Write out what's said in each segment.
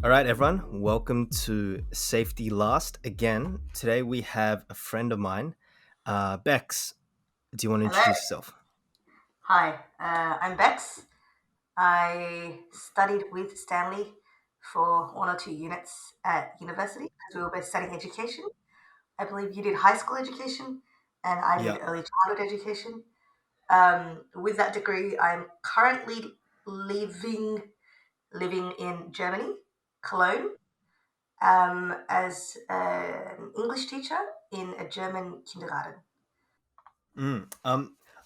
All right, everyone, welcome to Safety Last again. Today we have a friend of mine, Becks. Do you want to Hello. introduce yourself? Hi, I'm Becks. I studied with Stanley for 1 or 2 units at university because we were both studying education. I believe you did high school education and I did Yeah. early childhood education. With that degree, I'm currently living in Germany, Cologne, as an English teacher in a German kindergarten. Mm.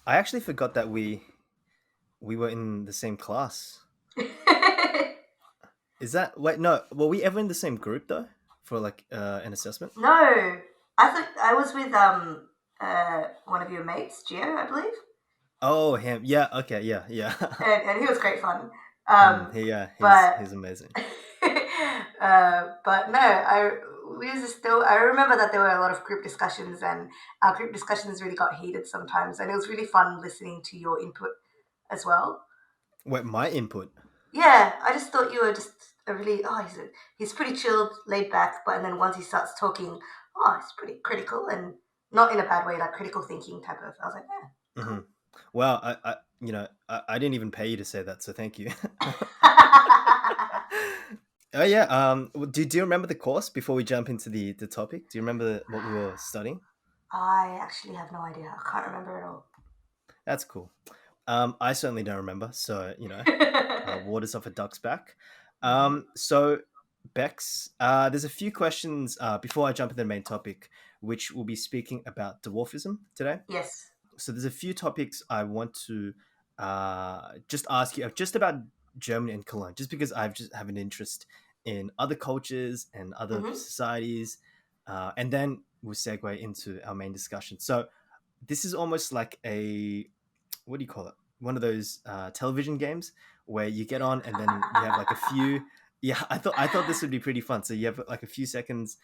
I actually forgot that we were in the same class. Is that wait? No, were we ever in the same group though for like an assessment? No, I thought I was with one of your mates, Gio, I believe, Oh, him. Yeah. Okay. Yeah. Yeah. and he was great fun. He's But he's amazing. but no, I we used to still. I remember that there were a lot of group discussions, and our group discussions really got heated sometimes, and it was really fun listening to your input as well. Wait, my input. Yeah, I just thought you were just a really he's pretty chilled, laid back, but and then once he starts talking, he's pretty critical and not in a bad way, like critical thinking type of. I was like, yeah, Hmm. cool. Well, I didn't even pay you to say that, so thank you. Oh yeah. Do you remember the course before we jump into the topic? Do you remember what we were studying? I actually have no idea. I can't remember at all. That's cool. I certainly don't remember. So water's off a duck's back. Hmm. So Bex, there's a few questions before I jump into the main topic, which we'll be speaking about dwarfism today. Yes. So there's a few topics I want to just ask you just about Germany and Cologne, just because I've just have an interest in other cultures and other Hmm. societies, and then we'll segue into our main discussion. So this is almost like a what do you call it? One of those television games where you get on and then you have like a few. Yeah, I thought this would be pretty fun. So you have like a few seconds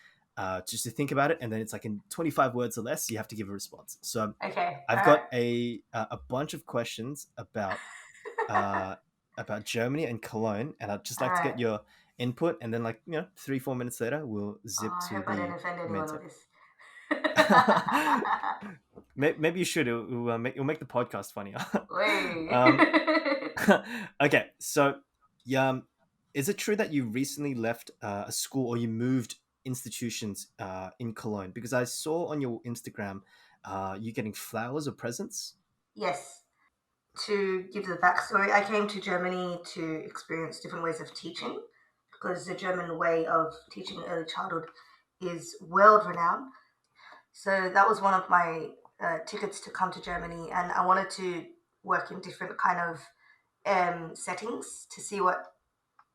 just to think about it, and then it's like in 25 words or less, you have to give a response. So Okay. All I've right. got a bunch of questions uh, about Germany and Cologne, and I'd just All like to get right. your input, and then 3-4 minutes later, we'll Oh, zip I to hope I don't the offend main anyone with topic. this. Maybe you should. It'll make the podcast funnier. Wait. um, okay, so yeah, is it true that you recently left a school or you moved institutions in Cologne? Because I saw on your Instagram you getting flowers or presents. Yes. To give the backstory, I came to Germany to experience different ways of teaching because the German way of teaching early childhood is world renowned. So that was one of my tickets to come to Germany, and I wanted to work in different kind of settings to see what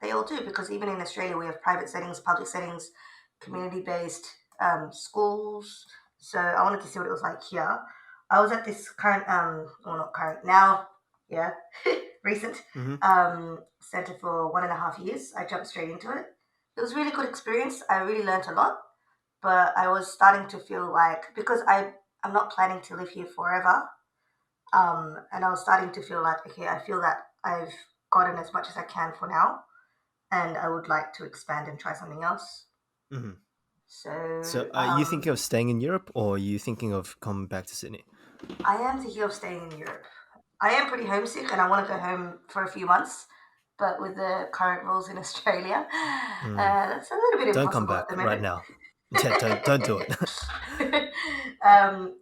they all do. Because even in Australia, we have private settings, public settings, community-based schools. So I wanted to see what it was like here. I was at this current, well, not current now, yeah, recent Mm-hmm. center for 1.5 years. I jumped straight into it. It was a really good experience. I really learned a lot, but I was starting to feel like because I'm not planning to live here forever, and I was starting to feel like okay, I feel that I've gotten as much as I can for now, and I would like to expand and try something else. Mm-hmm. So So are you thinking of staying in Europe or are you thinking of coming back to Sydney? I am thinking of staying in Europe. I am pretty homesick, and I want to go home for a few months. But with the current rules in Australia, Mm. that's a little bit Don't come impossible at back the right moment. now. Yeah, don't do it.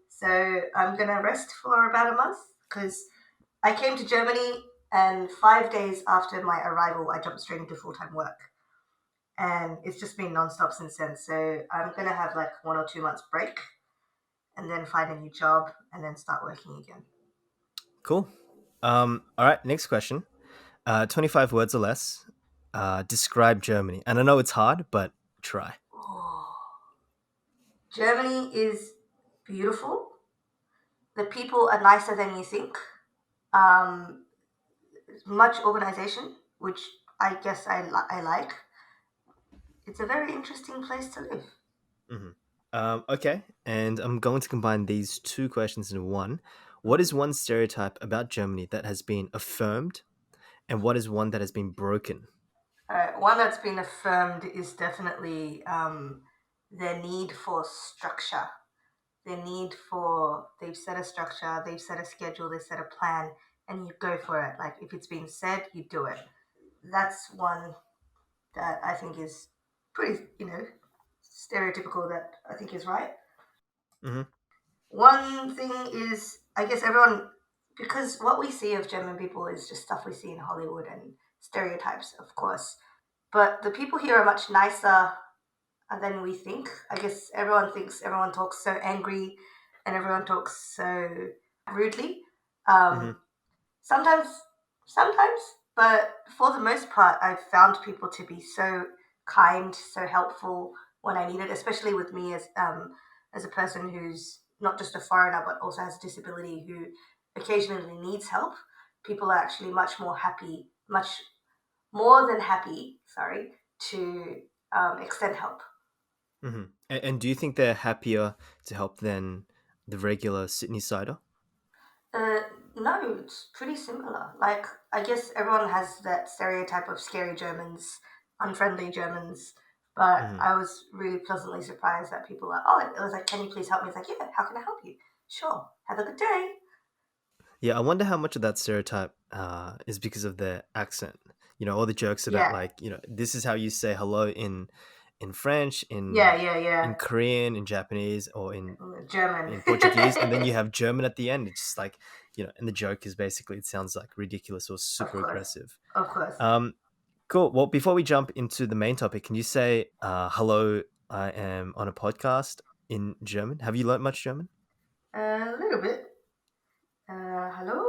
So I'm gonna rest for about a month because I came to Germany, and 5 days after my arrival, I jumped straight into full time work, and it's just been nonstop since then. So I'm gonna have like 1 or 2 months break, and then find a new job, and then start working again. Cool. All right, next question. 25 words or less. Describe Germany. And I know it's hard, but try. Oh, Germany is beautiful. The people are nicer than you think. Um, much organization, which I guess I like. It's a very interesting place to live. Hmm. Okay, and I'm going to combine these two questions into one. What is Mhm. one stereotype about Germany that has been affirmed, and what is one that has been broken? One that's been affirmed is definitely their need for structure. Their need for, they've set a structure, they've set a schedule, they set a plan, and you go for it. Like if it's been said, you do it. That's one that I think is pretty, stereotypical that I think is right. Hmm. One thing is, I guess everyone, because what we see of German people is just stuff we see in Hollywood and stereotypes, of course. But the people here are much nicer than we think. I guess everyone thinks everyone talks so angry and everyone talks so rudely. Hmm. Um, sometimes, sometimes, but for the most part, I've found people to be so kind, so helpful when I need it, especially with me as a person who's not just a foreigner but also has a disability who occasionally needs help. People are actually much more happy, much more than happy, sorry, to extend help. Hmm. And do you think they're happier to help than the regular Sydney sider? Uh, no, it's pretty similar. Like, I guess everyone has that stereotype of scary Germans, unfriendly Germans, but Hmm. I was really pleasantly surprised that people are, oh, it was like, can you please help me? It's like, yeah, how can I help you? Sure, have a good day. Yeah, I wonder how much of that stereotype is because of their accent. All the jokes about Yeah, like, this is how you say hello in French, yeah, in yeah, yeah. Korean, in Japanese, or German. in Portuguese, and then you have German at the end. It's just like, and the joke is basically it sounds like ridiculous or Of super course, aggressive. of course. Um, cool. Well, before we jump into the main topic, can you say hello? I am on a podcast in German. Have you learnt much German? A little bit. Hallo,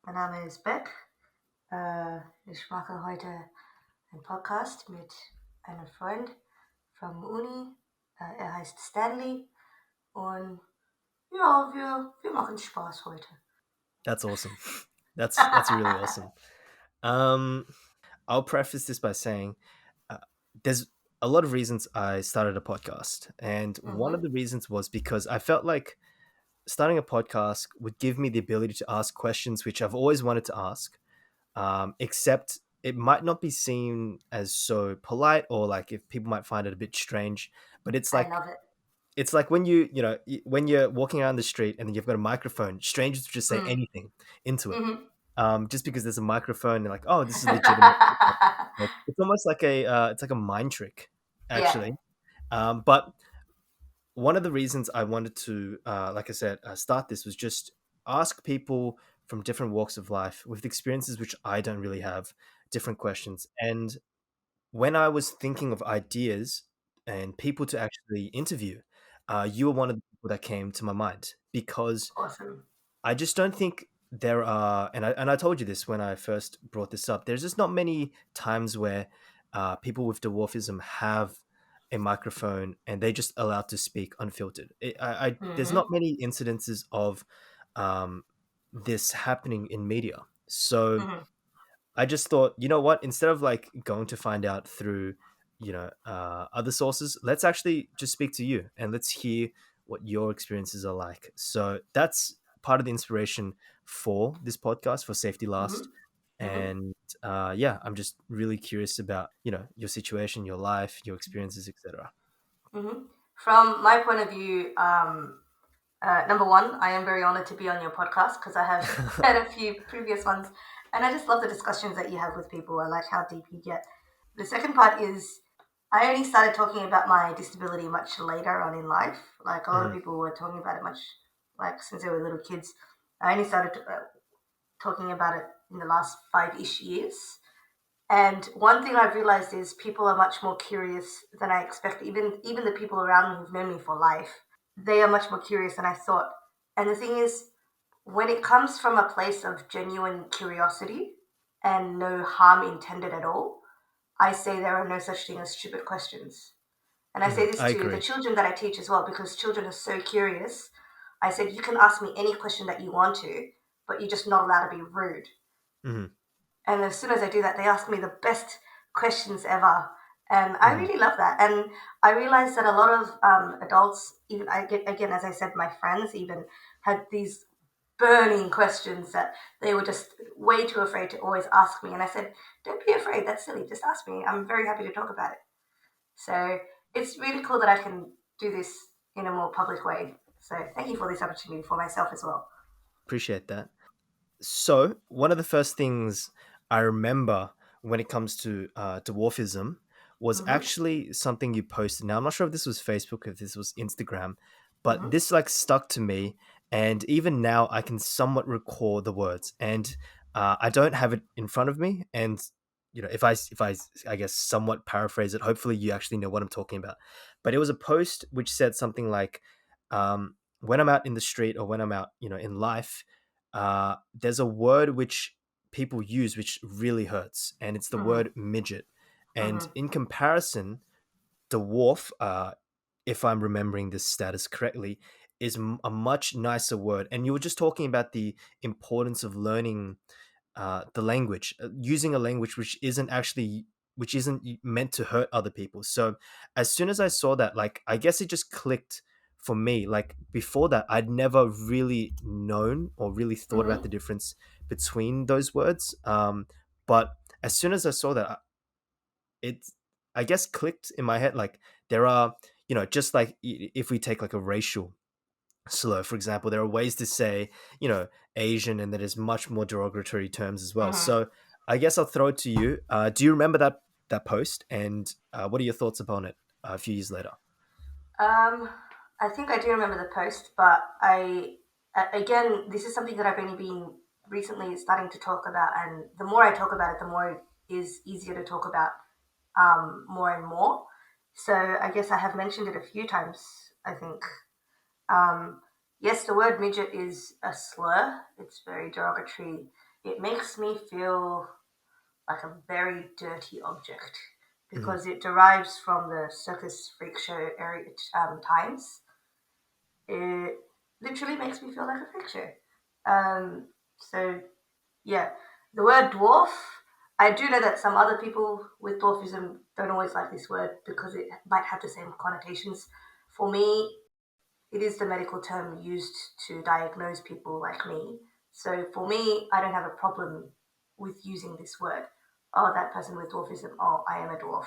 mein Name ist Beck. Ich mache heute einen Podcast mit einem Freund vom Uni. Er heißt Stanley. Und ja, wir machen Spaß heute. That's awesome. That's really awesome. Um, I'll preface this by saying uh, there's a lot of reasons I started a podcast, and one of Mhm. the reasons was because I felt like starting a podcast would give me the ability to ask questions which I've always wanted to ask, except it might not be seen as so polite or like if people might find it a bit strange. But I love it. it's like when when you're walking around the street and then you've got a microphone, strangers will just say Mm. anything into it, Mhm. just because there's a microphone. And like, oh, this is legitimate. It's almost like it's like a mind trick, Yeah. actually. But one of the reasons I wanted to, like I said, start this was just ask people from different walks of life with experiences which I don't really have, different questions. And when I was thinking of ideas and people to actually interview, you were one of the people that came to my mind because Awesome. I just don't think there are, and I told you this when I first brought this up. There's just not many times where people with dwarfism have a microphone and they're just allowed to speak unfiltered. There's not Mhm. many incidences of um, this happening in media. So Mhm. I just thought, you know what? Instead of like going to find out through, other sources, let's actually just speak to you and let's hear what your experiences are like. So that's part of the inspiration for this podcast for Safety Last. Mhm. Mhm. And yeah, I'm just really curious about your situation, your life, your experiences, etc. Mhm. From my point of view, number one, I am very honored to be on your podcast because I have had a few previous ones, and I just love the discussions that you have with people. I like how deep you get. The second part is I only started talking about my disability much later on in life. Like a lot of Mhm. people were talking about it much, like since they were little kids. I only started talking about it in the last 5-ish years. And one thing I've realized is people are much more curious than I expected. Even the people around me who've known me for life, they are much more curious than I thought. And the thing is, when it comes from a place of genuine curiosity and no harm intended at all, I say there are no such thing as stupid questions. And I say Mhm. this I to the agree. children that I teach as well, because children are so curious. I said, you can ask me any question that you want to, but you're just not allowed to be rude. Mhm. And as soon as I do that, they ask me the best questions ever. And I Mhm. really love that. And I realized that a lot of adults, even I get, again, as I said, my friends even had these burning questions that they were just way too afraid to always ask me. And I said, don't be afraid. That's silly. Just ask me. I'm very happy to talk about it. So it's really cool that I can do this in a more public way. So thank you for this opportunity for myself as well. Appreciate that. So, one of the first things I remember when it comes to dwarfism was Mm-hmm. actually something you posted. Now, I'm not sure if this was Facebook, if this was Instagram, but Mm-hmm. this like stuck to me, and even now I can somewhat recall the words. And I don't have it in front of me, and if I guess somewhat paraphrase it, hopefully you actually know what I'm talking about. But it was a post which said something like, "When I'm out in the street or when I'm out, in life." There's a word which people use which really hurts, and it's the Mm-hmm. word midget. And Mm-hmm. in comparison, dwarf, if I'm remembering this status correctly, is a much nicer word. And you were just talking about the importance of learning the language, using a language which isn't meant to hurt other people. So as soon as I saw that, like, I guess it just clicked for me. Like before that, I'd never really known or really thought about Mm-hmm. the difference between those words. But as soon as I saw that, it, I guess, clicked in my head. Like there are, just like if we take like a racial slur, for example, there are ways to say, Asian, and that is much more derogatory terms as well. Mm-hmm. So I guess I'll throw it to you. Do you remember that post, and what are your thoughts upon it a few years later? Um, I think I do remember the post, but again, this is something that I've only been recently starting to talk about, and the more I talk about it, the more it is easier to talk about more and more. So I guess I have mentioned it a few times. I think yes, the word midget is a slur. It's very derogatory. It makes me feel like a very dirty object Mhm. because it derives from the circus freak show area times. It literally makes me feel like a freak show. So yeah, the word dwarf. I do know that some other people with dwarfism don't always like this word because it might have the same connotations. For me, it is the medical term used to diagnose people like me. So for me, I don't have a problem with using this word. Oh, that person with dwarfism. Oh, I am a dwarf.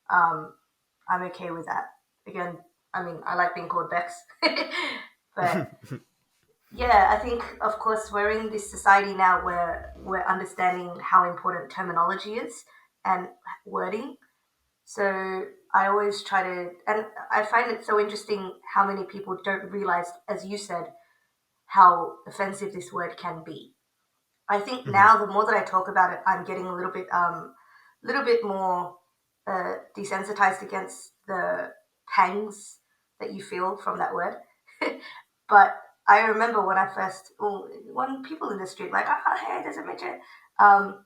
Um, I'm okay with that. Again, I mean, I like being called Becks, but yeah, I think of course we're in this society now where we're understanding how important terminology is and wording. So I always try to, and I find it so interesting how many people don't realize, as you said, how offensive this word can be. I think Mhm. now the more that I talk about it, I'm getting little bit more desensitized against the pangs that you feel from that word. But I remember when I first, well, when people in the street like, oh, hey, there's a midget, um,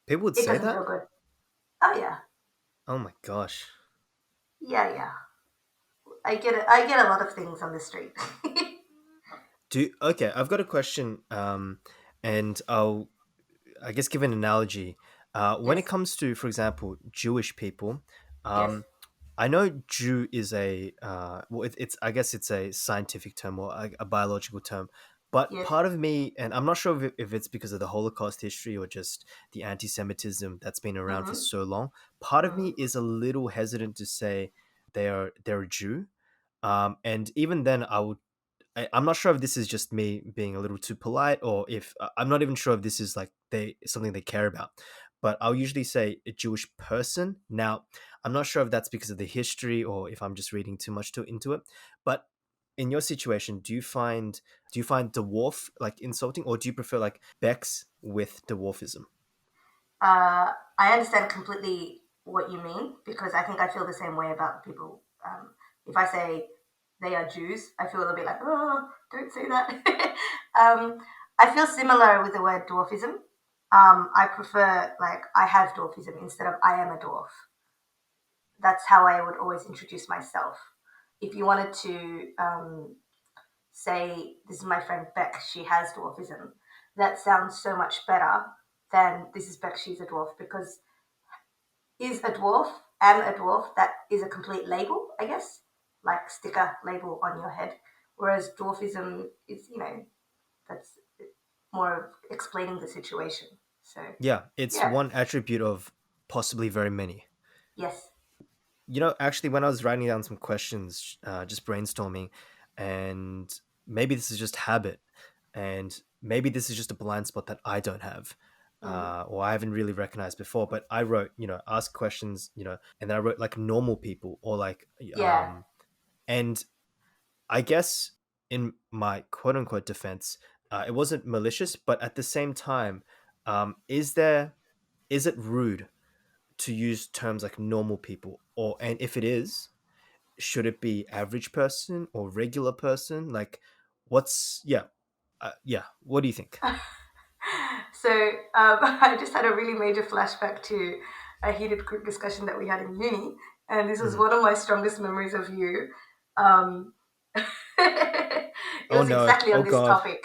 People would it say doesn't that. feel good. Oh yeah, Oh my gosh. yeah, yeah. I get it. I get a lot of things on the street. Okay, I've got a question, and I guess give an analogy. When it Yes, comes to, for example, Jewish people, yes, I know Jew is a well, it's, I guess it's a scientific term or a biological term, but yes. part of me, and I'm not sure if it's because of the Holocaust history or just the anti-Semitism that's been around for Mm-hmm, so long. Part of me mm-hmm, is a little hesitant to say they're a Jew, and even then, I'm not sure if this is just me being a little too polite, or if I'm not even sure if this is like they something they care about. But I'll usually say a Jewish person. Now, I'm not sure if that's because of the history or if I'm just reading too much into it. But in your situation, do you find dwarf like insulting, or do you prefer like Becks with dwarfism? I understand completely what you mean because I think I feel the same way about people. If I say they are Jews, I feel a little bit like, oh, don't say that. I feel similar with the word dwarfism. I prefer, like, I have dwarfism instead of I am a dwarf. That's how I would always introduce myself. If you wanted to say, this is my friend Beck, she has dwarfism, that sounds so much better than this is Beck, she's a dwarf, because is a dwarf, am a dwarf, that is a complete label, I guess, like sticker label on your head. Whereas dwarfism is, that's more of explaining the situation. So Yeah, it's yeah, one attribute of possibly very many. yes. Actually, when I was writing down some questions, just brainstorming, and maybe this is just habit, and maybe this is just a blind spot that I don't have, Mm, or I haven't really recognized before. But I wrote, ask questions, and then I wrote like normal people, or like, yeah. and I guess in my quote unquote defense, it wasn't malicious, but at the same time, is it rude to use terms like normal people, and if it is, should it be average person or regular person? Like, what's yeah, yeah. What do you think? So I just had a really major flashback to a heated group discussion that we had in uni, and this was Mhm. one of my strongest memories of you. Um, it Oh was no! exactly Oh on this god! topic.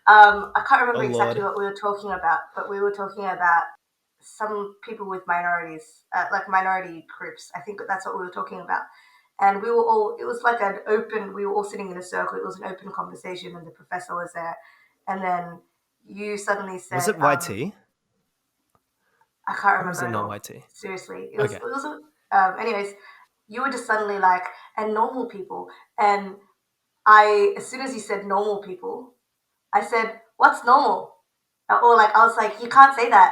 I can't Oh remember exactly lord! what we were talking about, but we were talking about some people with minorities, like minority groups. I think that's what we were talking about. And we were all, it was like an open, we were all sitting in a circle. It was an open conversation, and the professor was there. And then you suddenly Was said, it YT I can't or was remember it at not all. YT? Seriously. Okay. Anyways, you were just suddenly like, and normal people. And as soon as you said normal people, I said, what's normal? Or like, I was like, you can't say that.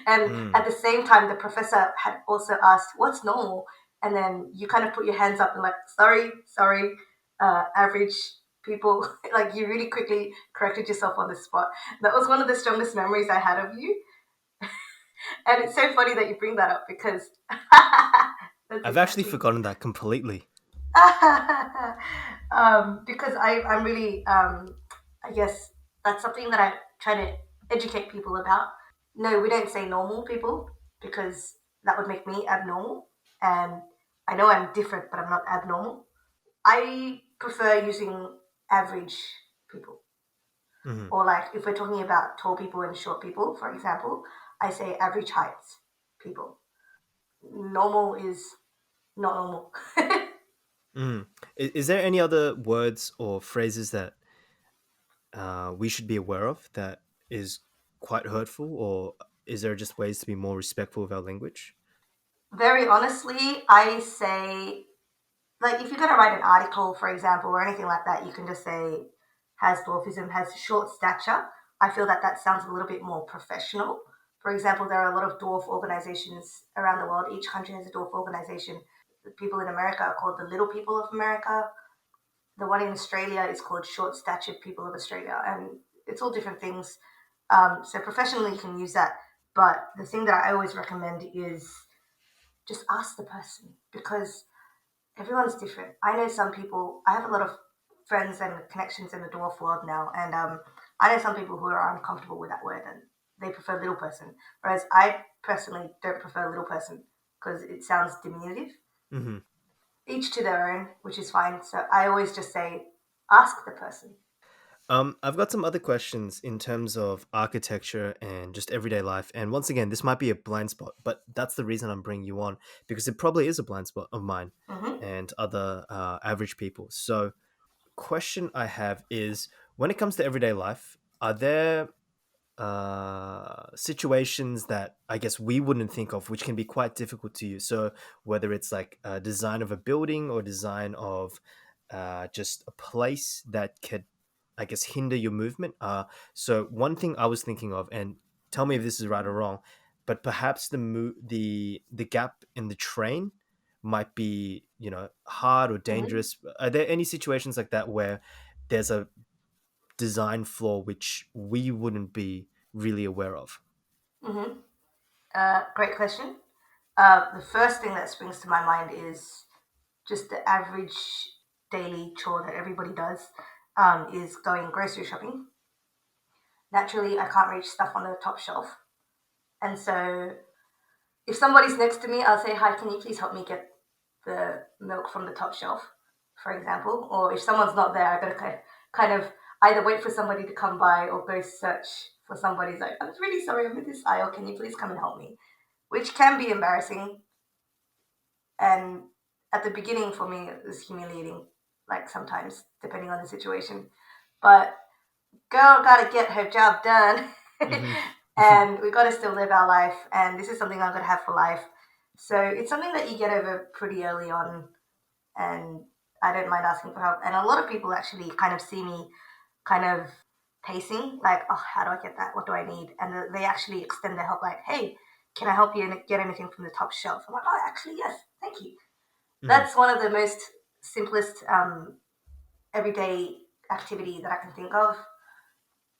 And Mm. at the same time, the professor had also asked, what's normal? And then you kind of put your hands up and like, sorry, average people. Like you really quickly corrected yourself on the spot. That was one of the strongest memories I had of you. And it's so funny that you bring that up because that's I've actually exactly forgotten that completely. because I'm really, I guess that's something that I try to educate people about. No, we don't say normal people because that would make me abnormal. And I know I'm different, but I'm not abnormal. I prefer using average people. Hmm. Or like if we're talking about tall people and short people, for example, I say average heights people. Normal is not normal. Mm. Is there any other words or phrases that we should be aware of that is quite hurtful, or is there just ways to be more respectful of our language? Very honestly, I say, like, if you're going to write an article, for example, or anything like that, you can just say, has dwarfism, has short stature. I feel that that sounds a little bit more professional. For example, there are a lot of dwarf organizations around the world. Each country has a dwarf organization. The people in America are called the Little People of America. The one in Australia is called Short Statured People of Australia. And it's all different things. So professionally, you can use that. But the thing that I always recommend is just ask the person because everyone's different. I know some people, I have a lot of friends and connections in the dwarf world now, and I know some people who are uncomfortable with that word and they prefer little person, whereas I personally don't prefer little person because it sounds diminutive. Hmm. Each to their own, which is fine. So I always just say, ask the person. I've got some other questions in terms of architecture and just everyday life. And once again, this might be a blind spot, but that's the reason I'm bringing you on because it probably is a blind spot of mine Mm-hmm, and other average people. So, question I have is when it comes to everyday life, are there situations that I guess we wouldn't think of, which can be quite difficult to use? So, whether it's like a design of a building or design of just a place that could, I guess, hinder your movement. So one thing I was thinking of, and tell me if this is right or wrong, but perhaps the gap in the train might be hard or mm-hmm, dangerous. Are there any situations like that where there's a design flaw which we wouldn't be really aware of? mm-hmm. Great question. The first thing that springs to my mind is just the average daily chore that everybody does is going grocery shopping. Naturally, I can't reach stuff on the top shelf. And so if somebody's next to me, I'll say, hi, can you please help me get the milk from the top shelf, for example? Or if someone's not there, I got to kind of either wait for somebody to come by or go search for somebody's like, I'm really sorry, I'm in this aisle. Can you please come and help me? Which can be embarrassing. And at the beginning for me, it was humiliating, like sometimes, depending on the situation. But girl gotta get her job done. Hmm. And we gotta still live our life. And this is something I'm gonna have for life. So it's something that you get over pretty early on. And I don't mind asking for help. And a lot of people actually kind of see me kind of pacing, like, oh, how do I get that? What do I need? And they actually extend their help, like, hey, can I help you get anything from the top shelf? I'm like, oh, actually, yes, thank you. Hmm. That's one of the most simplest everyday activity that I can think of.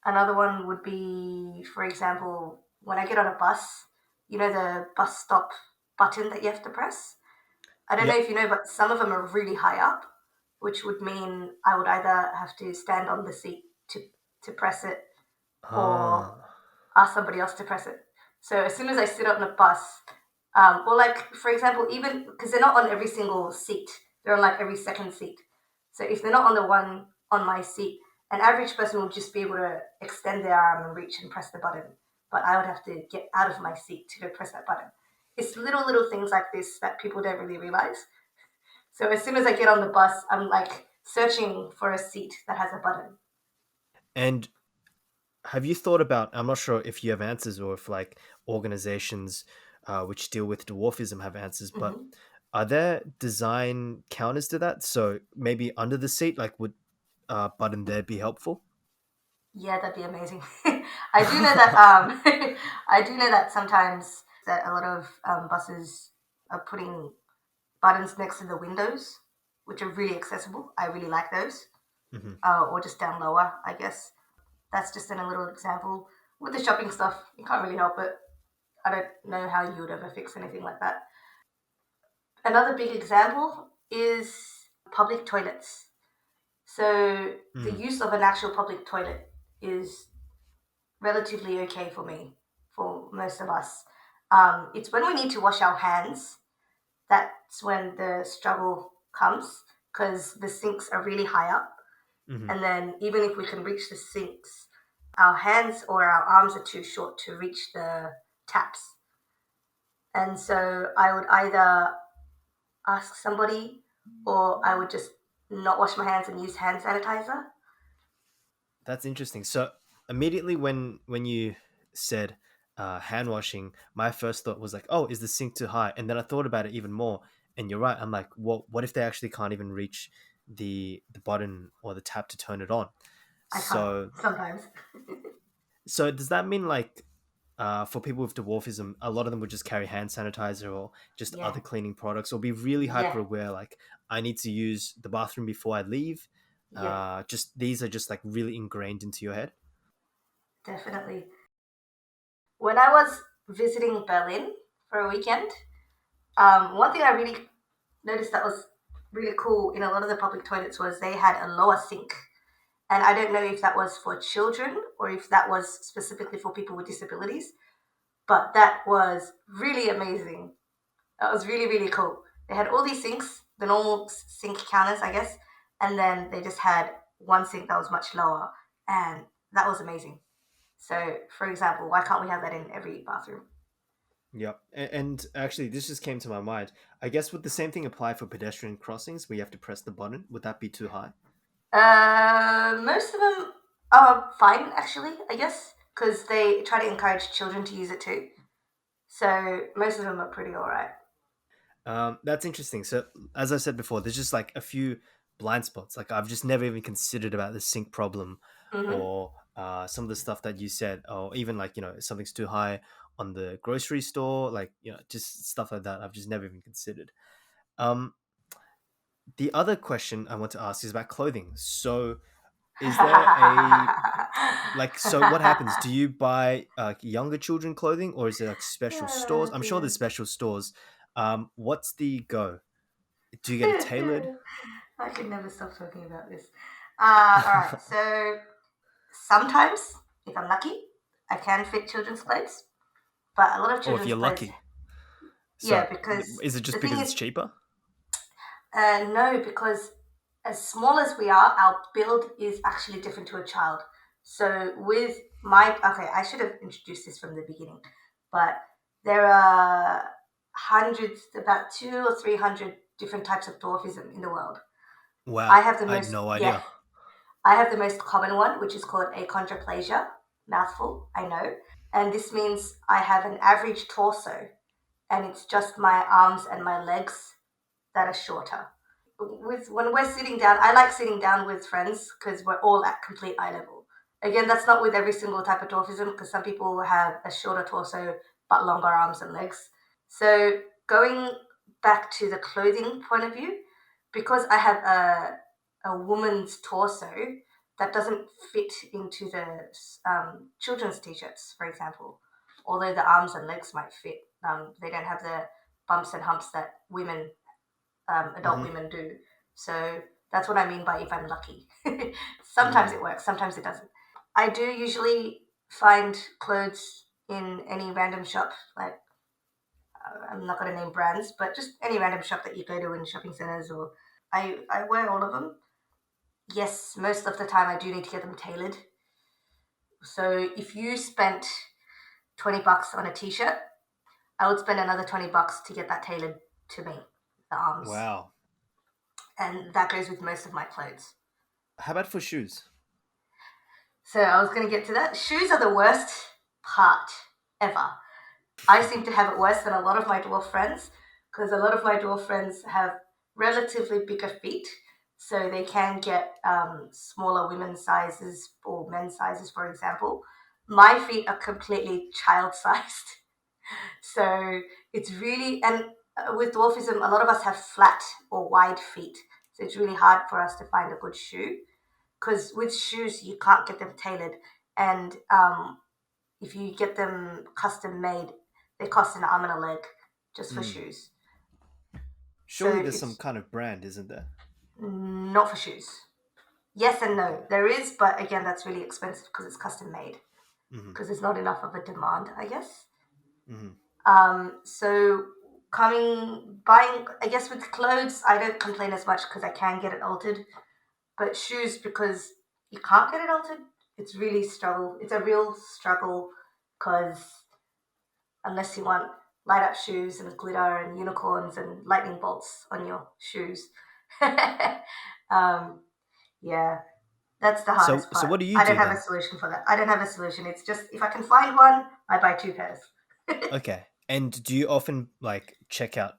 Another one would be, for example, when I get on a bus, you know, the bus stop button that you have to press. I don't know Yep. if you know, but some of them are really high up, which would mean I would either have to stand on the seat to press it or Ah. ask somebody else to press it. So as soon as I sit on the bus, or like for example, even because they're not on every single seat, they're on like every second seat. So if they're not on the one on my seat, an average person would just be able to extend their arm and reach and press the button. But I would have to get out of my seat to go press that button. It's little things like this that people don't really realize. So as soon as I get on the bus, I'm like searching for a seat that has a button. And have you thought about? I'm not sure if you have answers or if like organizations which deal with dwarfism have answers, but Hmm. are there design counters to that? So maybe under the seat, like would button there be helpful? Yeah, that'd be amazing. I do know that I do know that sometimes that a lot of buses are putting buttons next to the windows, which are really accessible. I really like those, Hmm. or just down lower, I guess. That's just in a little example. With the shopping stuff, you can't really help it. I don't know how you would ever fix anything like that. Another big example is public toilets. So the Mm. use of an actual public toilet is relatively okay for me, for most of us. It's when we need to wash our hands that's when the struggle comes because the sinks are really high up. Hmm. And then, even if we can reach the sinks, our hands or our arms are too short to reach the taps. And so, I would either ask somebody or I would just not wash my hands and use hand sanitizer. That's interesting. So immediately when you said hand washing, my first thought was like, oh, is the sink too high? And then I thought about it even more, and you're right. I'm like, what if they actually can't even reach the button or the tap to turn it on? I can't So sometimes. so does that mean like for people with dwarfism, a lot of them would just carry hand sanitizer or just Yeah, other cleaning products, or be really yeah, hyper aware, like I need to use the bathroom before I leave. yep, Just these are just like really ingrained into your head. definitely. When I was visiting Berlin for a weekend, one thing I really noticed that was really cool in a lot of the public toilets was they had a lower sink. And I don't know if that was for children or if that was specifically for people with disabilities, but that was really amazing. That was really cool. They had all these sinks, the normal sink counters, I guess, and then they just had one sink that was much lower, and that was amazing. So, for example, why can't we have that in every bathroom? Yep. And actually, this just came to my mind. I guess would the same thing apply for pedestrian crossings where you have to press the button? Would that be too high? Most of them are fine, actually, I guess, because they try to encourage children to use it too. So most of them are pretty all right. That's interesting. So, as I said before, there's just like a few blind spots. Like I've just never even considered about the sync problem, Mm-hmm. or some of the stuff that you said, or even like something's too high on the grocery store, like just stuff like that. I've just never even considered. Um, the other question I want to ask is about clothing. So, is there a like so what happens, do you buy younger children clothing, or is it like special stores? Oh I'm sure there's dear. special stores. What's the go? Do you get it tailored? I can never stop talking about this. All right. So sometimes, if I'm lucky, I can fit children's clothes, but a lot of Or if children's you're clothes, lucky? yeah, So because is it the just thing because is, it's cheaper? no, because as small as we are, our build is actually different to a child. So with okay, I should have introduced this from the beginning, but there are hundreds, about 200 or 300 different types of dwarfism in the world. I Wow, have the I had most, no yeah, idea. I have the most common one, which is called achondroplasia. Mouthful, I know. And this means I have an average torso, and it's just my arms and my legs that are shorter. With when we're sitting down, I like sitting down with friends because we're all at complete eye level. Again, that's not with every single type of dwarfism because some people have a shorter torso but longer arms and legs. So going back to the clothing point of view, because I have a woman's torso that doesn't fit into the children's t-shirts, for example, although the arms and legs might fit, they don't have the bumps and humps that adult Mm-hmm. women do. So that's what I mean by if I'm lucky. Sometimes Mm. it works, sometimes it doesn't. I do usually find clothes in any random shop, like I'm not going to name brands, but just any random shop that you go to in shopping centers, or I wear all of them. Yes, most of the time I do need to get them tailored. So if you spent $20 on a t-shirt, I would spend another $20 to get that tailored to me, the arms, Wow. and that goes with most of my clothes. How about for shoes? So I was going to get to that. Shoes are the worst part ever. I seem to have it worse than a lot of my dwarf friends because a lot of my dwarf friends have relatively bigger feet. So they can get smaller women's sizes or men's sizes, for example. My feet are completely child sized. So it's really, and with dwarfism, a lot of us have flat or wide feet. So it's really hard for us to find a good shoe because with shoes, you can't get them tailored. And if you get them custom made, they cost an arm and a leg just for Mm. shoes. So Surely there's some it's kind of brand, isn't there? not for shoes. Yes and no. There is, but again, that's really expensive because it's custom made Mm-hmm. because there's not enough of a demand, I guess. Mm-hmm. So buying, I guess with clothes, I don't complain as much because I can get it altered. But shoes, because you can't get it altered, it's really struggle. It's a real struggle because unless you want light up shoes and glitter and unicorns and lightning bolts on your shoes. um, yeah, that's the So hardest so part. what do you I don't do have a then? solution for that. I don't have a solution. It's just if I can find one, I buy two pairs. Okay. And do you often like check out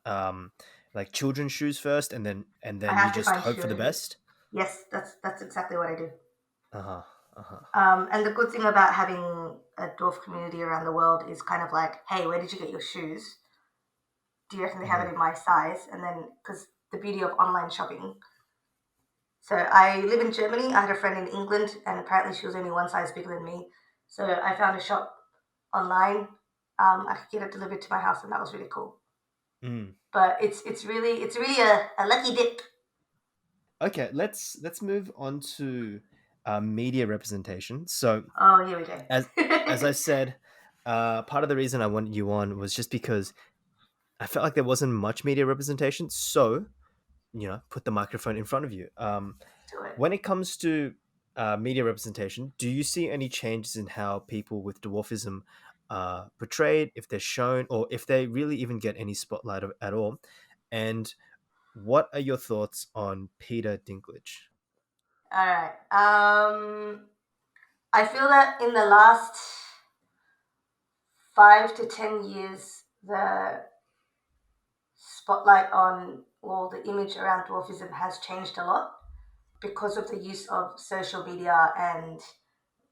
like children's shoes first and I then you have to just find hope for the children shoes. best? Yes, that's exactly what I do. Uh-huh. Uh-huh. And the good thing about having a dwarf community around the world is kind of like, hey, where did you get your shoes? Do you reckon they have Mm-hmm. it in my size? And then, because the beauty of online shopping. So I live in Germany. I had a friend in England, and apparently she was only one size bigger than me. So I found a shop online. I could get it delivered to my house, and that was really cool. Mm. But it's really a lucky dip. Okay, let's move on to media representation. So Oh, here we go. as as I said, part of the reason I wanted you on was just because I felt like there wasn't much media representation. So, put the microphone in front of you. Do it. When it comes to media representation, do you see any changes in how people with dwarfism are portrayed, if they're shown, or if they really even get any spotlight at all? And what are your thoughts on Peter Dinklage? All right. I feel that in the last 5 to 10 years, the spotlight on or the image around dwarfism has changed a lot because of the use of social media and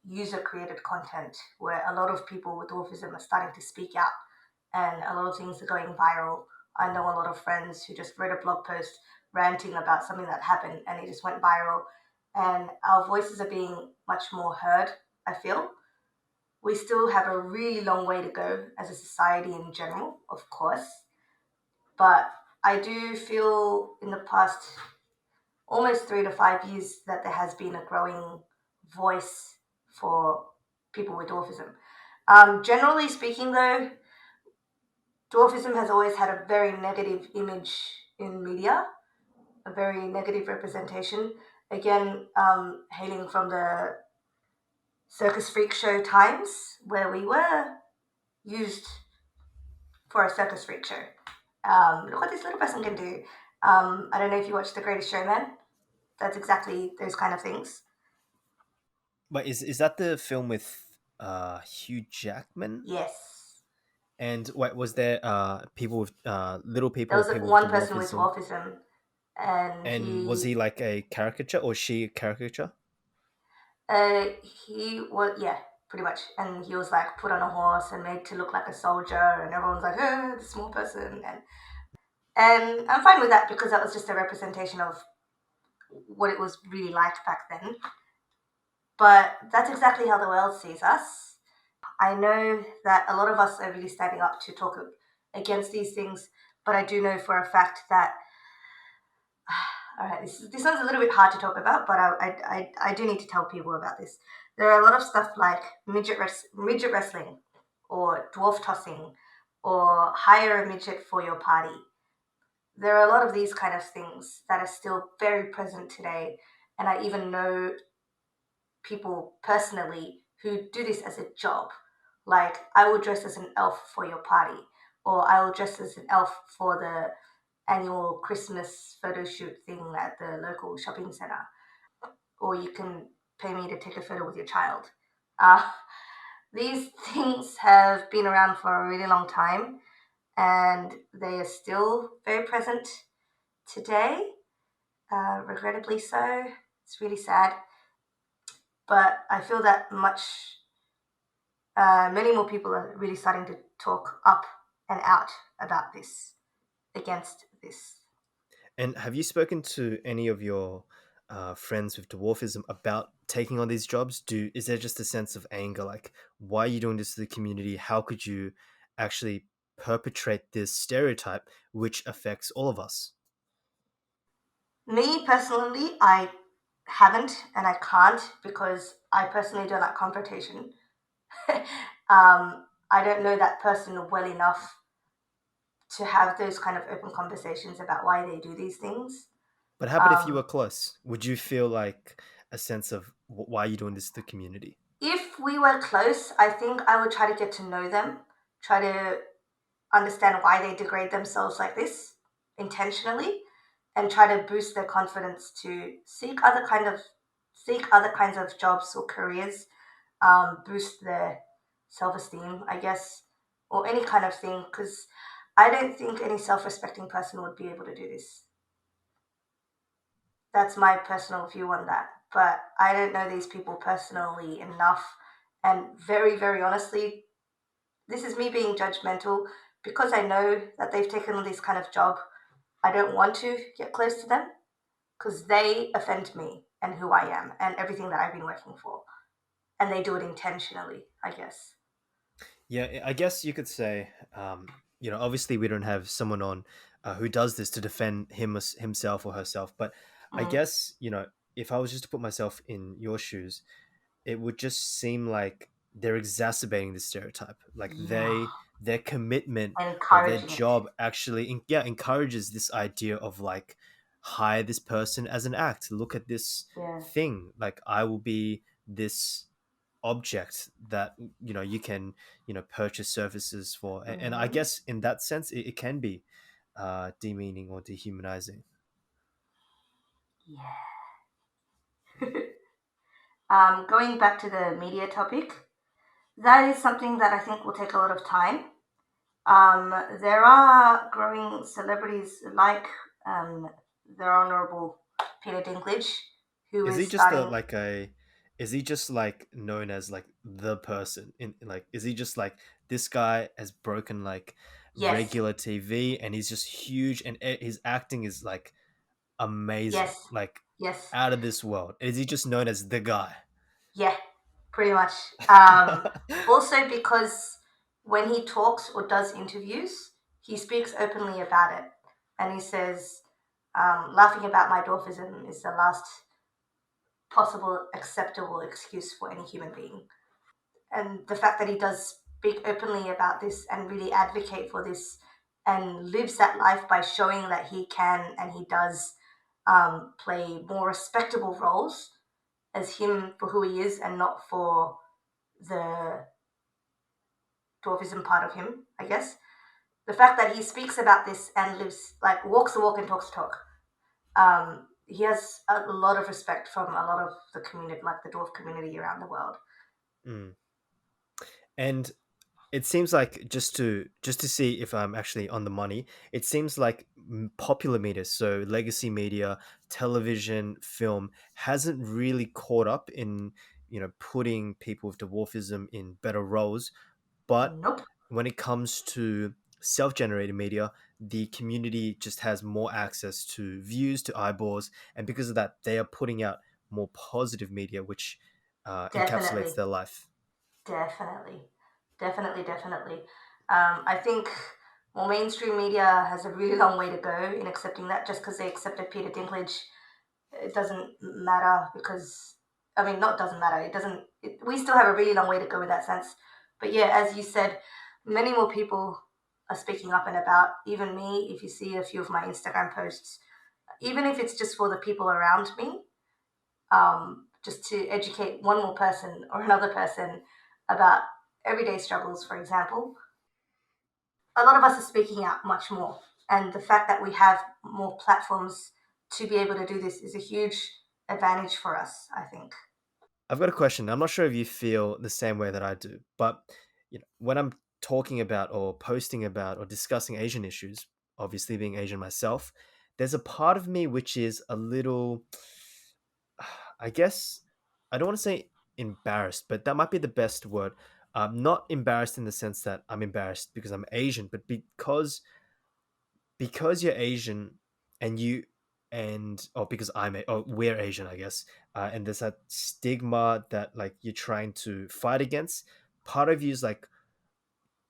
user created content, where a lot of people with dwarfism are starting to speak out and a lot of things are going viral. I know a lot of friends who just wrote a blog post ranting about something that happened and it just went viral. And our voices are being much more heard, I feel. We still have a really long way to go as a society in general, of course. But I do feel in the past almost 3 to 5 years that there has been a growing voice for people with dwarfism. Generally speaking, though, dwarfism has always had a very negative image in media, a very negative representation. Again, hailing from the circus freak show times where we were used for a circus freak show. Look what this little person can do. I don't know if you watched The Greatest Showman. That's exactly those kind of things. But is that the film with Hugh Jackman? Yes. And what was there people with little There people or was people with one person with dwarfism? dwarfism, and And was he like a caricature or she a caricature? he was, yeah, pretty much, and he was like put on a horse and made to look like a soldier, and everyone's like, oh, the small person, and I'm fine with that because that was just a representation of what it was really like back then. But that's exactly how the world sees us. I know that a lot of us are really standing up to talk against these things, but I do know for a fact that, all right, this one's a little bit hard to talk about, but I do need to tell people about this. There are a lot of stuff like midget wrestling or dwarf tossing or hire a midget for your party. There are a lot of these kind of things that are still very present today. And I even know people personally who do this as a job. Like, I will dress as an elf for your party, or I will dress as an elf for the annual Christmas photo shoot thing at the local shopping center, or you can pay me to take a photo with your child. Uh, these things have been around for a really long time, and they are still very present today, regrettably so. It's really sad, but I feel that many more people are really starting to talk up and out about this, against this. And have you spoken to any of your friends with dwarfism about taking on these jobs? Is there just a sense of anger, like why are you doing this to the community? How could you actually perpetrate this stereotype which affects all of us? Me personally, I haven't and I can't because I personally don't like confrontation. I don't know that person well enough to have those kind of open conversations about why they do these things. But how about if you were Um, close? Would you feel like a sense of why are you doing this to the community? if we were close, I think I would try to get to know them, try to understand why they degrade themselves like this intentionally, and try to boost their confidence to seek other kinds of jobs or careers, boost their self-esteem, I guess, or any kind of thing, because I don't think any self-respecting person would be able to do this. That's my personal view on that, but I don't know these people personally enough, and very, very honestly, this is me being judgmental because I know that they've taken on this kind of job. I don't want to get close to them because they offend me and who I am and everything that I've been working for. And they do it intentionally, I guess. Yeah, I guess you could say, obviously we don't have someone on who does this to defend himself or herself, but I Mm. guess, if I was just to put myself in your shoes, it would just seem like they're exacerbating the stereotype. Like Yeah. their commitment or their Encouraging it. job actually, encourages this idea of like, hire this person as an act. Look at this Yeah. thing. Like I will be this object that you can purchase services for, and I Hmm. guess in that sense it can be demeaning or dehumanizing. Yeah. Going back to the media topic, that is something that I think will take a lot of time. There are growing celebrities like um, the Honourable Peter Dinklage, who Is he is just a starting. like a is he just like known as like the person like, is he just like, this guy has broken like Yes, regular TV and he's just huge, and his acting is like amazing, yes, like yes, out of this world? Is he just known as the guy? yeah, pretty much. Also, because when he talks or does interviews, he speaks openly about it, and he says, "Laughing about my dwarfism is the last possible acceptable excuse for any human being." And the fact that he does speak openly about this and really advocate for this and lives that life by showing that he can and he does play more respectable roles as him for who he is and not for the dwarfism part of him, I guess. The fact that he speaks about this and lives, like, walks the walk and talks the talk, he has a lot of respect from a lot of the community, like the dwarf community around the world. Mm. And it seems like just to see if I'm actually on the money, it seems like popular media, so legacy media, television, film, hasn't really caught up in putting people with dwarfism in better roles. But Nope. when it comes to self-generated media, the community just has more access to views, to eyeballs, and because of that, they are putting out more positive media, which encapsulates Definitely. their life. Definitely. Definitely. Definitely. I think more mainstream media has a really long way to go in accepting that. Just because they accepted Peter Dinklage, it doesn't matter because, I mean, not doesn't matter. It doesn't. We still have a really long way to go in that sense. But yeah, as you said, many more people are speaking up and about. Even me, if you see a few of my Instagram posts, even if it's just for the people around me, just to educate one more person or another person about everyday struggles, for example, a lot of us are speaking out much more. And the fact that we have more platforms to be able to do this is a huge advantage for us, I think. I've got a question. I'm not sure if you feel the same way that I do, but when I'm talking about or posting about or discussing Asian issues, obviously being Asian myself, there's a part of me which is a little, I guess, I don't want to say embarrassed, but that might be the best word. Not embarrassed in the sense that I'm embarrassed because I'm Asian, but because you're Asian and because we're Asian, I guess, and there's that stigma that like you're trying to fight against. Part of you is like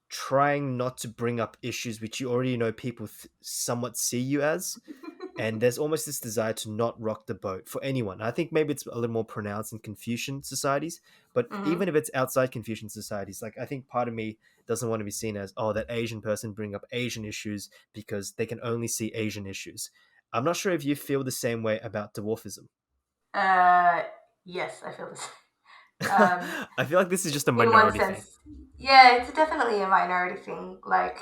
trying not to bring up issues which you already know people somewhat see you as, and there's almost this desire to not rock the boat for anyone. I think maybe it's a little more pronounced in Confucian societies, but Hmm. even if it's outside Confucian societies, like I think part of me doesn't want to be seen as, oh, that Asian person bring up Asian issues because they can only see Asian issues. I'm not sure if you feel the same way about dwarfism. Uh, yes, I feel this. Um, I feel like this is just a in one minority thing. sense, yeah, it's definitely a minority thing. Like,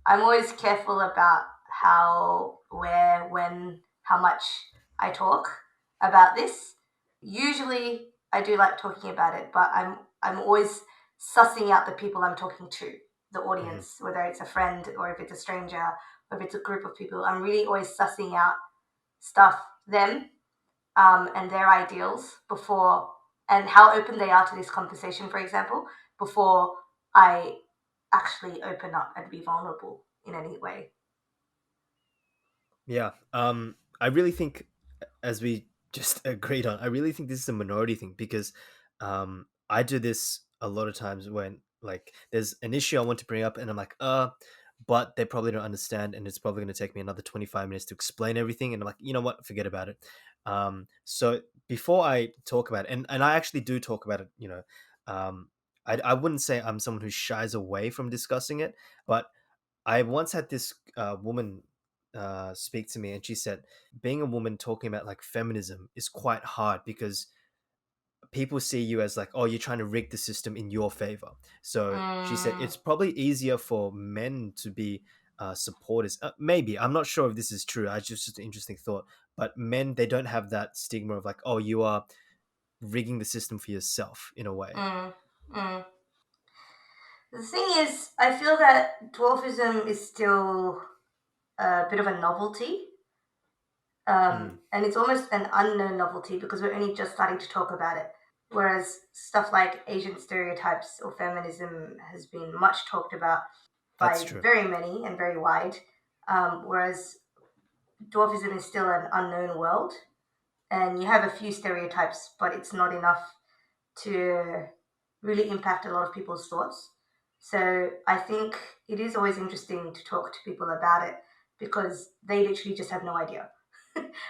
I'm always careful about how, where, when, how much I talk about this. Usually, I do like talking about it, but I'm always sussing out the people I'm talking to, the Mhm. audience, whether it's a friend or if it's a stranger or if it's a group of people. I'm really always sussing out stuff, them, and their ideals before, and how open they are to this conversation, for example, before I actually open up and be vulnerable in any way. Yeah. I really think, as we just agreed on, I really think this is a minority thing because I do this a lot of times when like there's an issue I want to bring up and I'm like, but they probably don't understand and it's probably going to take me another 25 minutes to explain everything. And I'm like, you know what? Forget about it. So before I talk about it, and I actually do talk about it, I wouldn't say I'm someone who shies away from discussing it, but I once had this woman speak to me, and she said, being a woman talking about like feminism is quite hard because people see you as like, oh, you're trying to rig the system in your favor. So she said Mm, it's probably easier for men to be supporters. Maybe I'm not sure if this is true. I just an interesting thought. But men, they don't have that stigma of like, oh, you are rigging the system for yourself in a way. mm, mm. The thing is, I feel that dwarfism is still a bit of a novelty. Mm, And it's almost an unknown novelty because we're only just starting to talk about it. Whereas stuff like Asian stereotypes or feminism has been much talked about that's by true. very many and very wide. Whereas dwarfism is still an unknown world, and you have a few stereotypes, but it's not enough to really impact a lot of people's thoughts. So I think it is always interesting to talk to people about it because they literally just have no idea.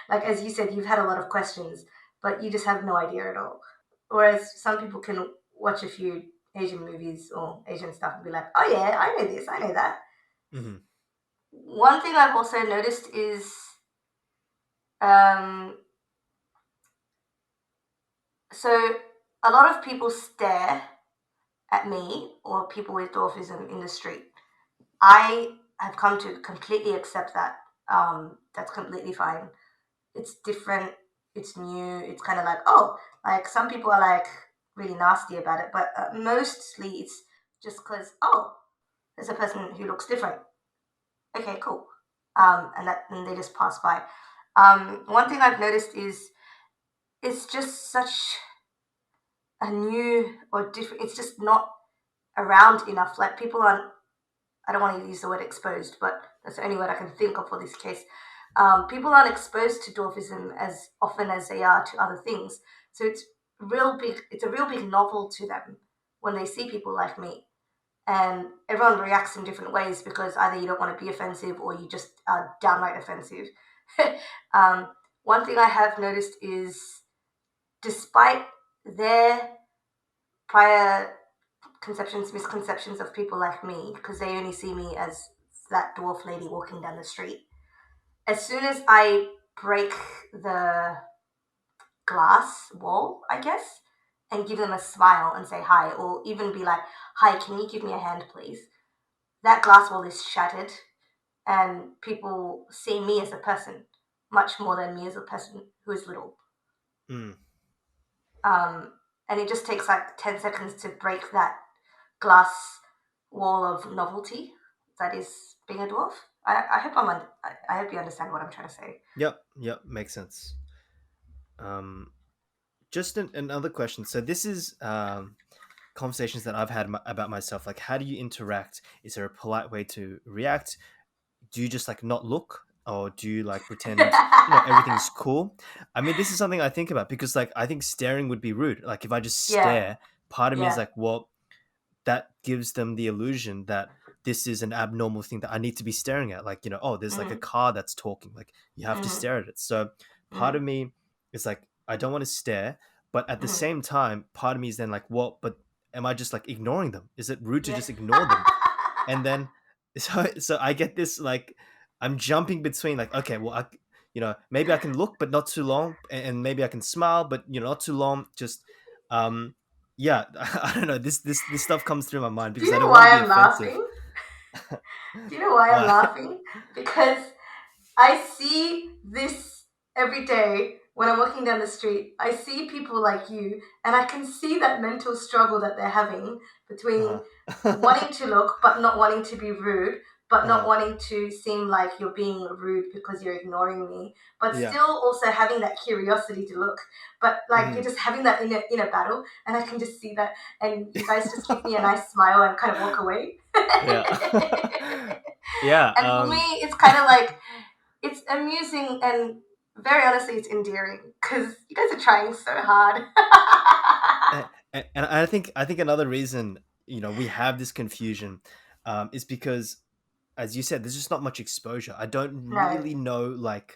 Like as you said, you've had a lot of questions, but you just have no idea at all. Whereas some people can watch a few Asian movies or Asian stuff and be like, "Oh yeah, I know this, I know that." Hmm. One thing I've also noticed is, um, so a lot of people stare at me or people with dwarfism in the street. I have come to completely accept that. That's completely fine. it's different, it's new, it's kind of like, oh, like some people are like really nasty about it, but mostly it's just because, oh, there's a person who looks different. Okay, cool. And they just pass by. One thing I've noticed is it's just such a new or different, it's just not around enough. Like people aren't, I don't want to use the word exposed, but that's the only word I can think of for this case. People aren't exposed to dwarfism as often as they are to other things. So it's a real big novel to them when they see people like me. And everyone reacts in different ways because either you don't want to be offensive or you just are downright offensive. um, One thing I have noticed is despite their prior conceptions, misconceptions of people like me, because they only see me as that dwarf lady walking down the street. As soon as I break the glass wall, I guess, and give them a smile and say hi, or even be like, hi, can you give me a hand, please? That glass wall is shattered, and people see me as a person much more than me as a person who is little. Mm. Um, and it just takes like 10 seconds to break that glass wall of novelty that is being a dwarf. I hope I hope you understand what I'm trying to say. Yep, yep, makes sense. Um, just another question. So this is conversations that I've had about myself. Like, how do you interact? Is there a polite way to react? Do you just like not look, or do you like pretend everything's cool? I mean, this is something I think about because like I think staring would be rude. Like if I just Yeah, stare, part of me is yeah. like, well, that gives them the illusion that this is an abnormal thing that I need to be staring at. Like, oh, there's like a Mm-hmm, car that's talking. Like, you have to mm-hmm, stare at it. So, part of mm-hmm, me is like, I don't want to stare. But at the mm-hmm. same time, part of me is then like, what? But am I just like ignoring them? Is it rude to Yeah. just ignore them? And then, so I get this like, I'm jumping between like, okay, well, maybe I can look, but not too long. And maybe I can smile, but, not too long. Just, um, yeah, I don't know. This stuff comes through my mind Do because you I know don't want to why be I'm offensive. laughing? Do you know why I'm Why? laughing? Because I see this every day when I'm walking down the street. I see people like you, and I can see that mental struggle that they're having between Uh-huh. wanting to look but not wanting to be rude, but not Uh-huh. wanting to seem like you're being rude because you're ignoring me, but Yeah. still also having that curiosity to look. But like you're Mhm. just having that inner battle, and I can just see that. And you guys just give me a nice smile and kind of walk away. Yeah. Yeah. And for me, it's kind of like it's amusing and very honestly, it's endearing because you guys are trying so hard. And I think another reason we have this confusion is because, as you said, there's just not much exposure. I don't No. really know, like,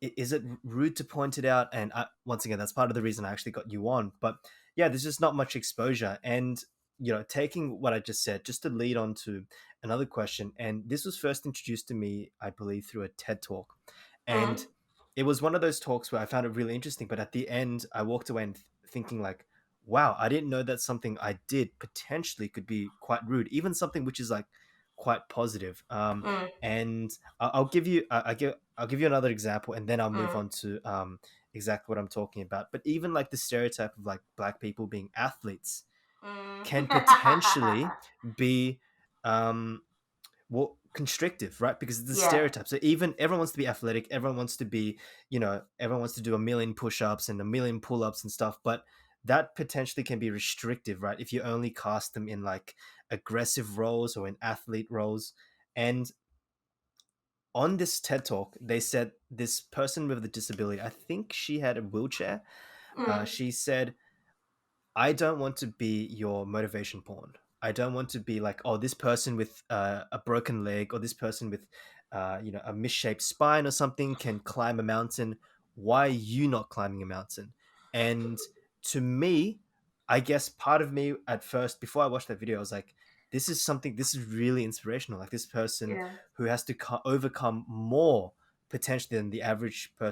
is it rude to point it out? And once again, that's part of the reason I actually got you on. But yeah, there's just not much exposure. And taking what I just said, just to lead on to another question. And this was first introduced to me, I believe, through a TED talk. And Mm, it was one of those talks where I found it really interesting. But at the end, I walked away and thinking like, wow, I didn't know that something I did potentially could be quite rude, even something which is like quite positive. mm, And I'll give you I'll give you another example, and then I'll move mm, on to exactly what I'm talking about. But even like the stereotype of like black people being athletes mm. can potentially be um, constrictive, right? Because it's a Yeah, stereotype. So even everyone wants to be athletic, everyone wants to be, everyone wants to do a million push-ups and a million pull-ups and stuff, but that potentially can be restrictive, right? If you only cast them in like aggressive roles or in athlete roles. And on this TED talk, they said this person with a disability, I think she had a wheelchair. mm, She said, I don't want to be your motivation porn. I don't want to be like, oh, this person with a broken leg or this person with, a misshaped spine or something can climb a mountain. Why are you not climbing a mountain? And to me, I guess part of me at first, before I watched that video, I was like, this is really inspirational. Like this person yeah, who has to overcome more potentially than the